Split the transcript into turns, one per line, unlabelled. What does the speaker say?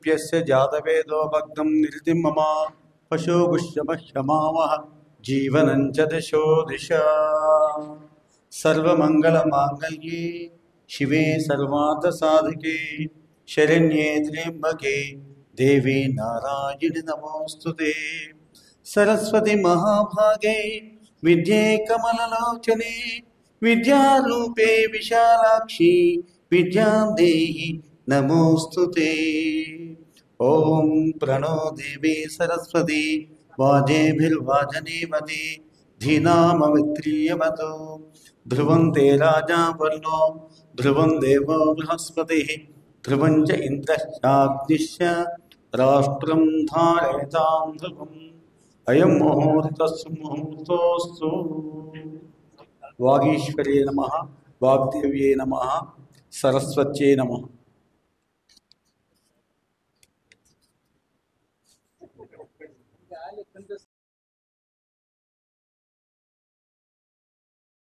दीप्यस्य जातवेदो भक्तं निरतिं मम पशुगुष्यमक्षमावः जीवनं च दिशो दिशा सर्वमङ्गलमाङ्गल्ये शिवे सर्वार्थसाधिके शरण्ये त्र्यम्बके देवी नारायणि नमोऽस्तुते सरस्वती महाभागे विद्ये कमललोचने विद्यारूपे विशालाक्षी विद्यां देहि नमोऽस्तुते। ओम प्रणो देवी सरस्वती वाजेभिर्वाजनेवती धीनामवित्रीयमतो ध्रुवन्ते राजा वर्णो ध्रुवं देवो बृहस्पतिः ध्रुवं च इन्द्रश्चाग्निश्च राष्ट्रं धारयतां ध्रुवम् अयं मुहूर्तस्तु मुहूर्तोऽस्तु। वागीश्वर्ये नमः, वाग्देव्ये नमः, सरस्वत्यै नमः।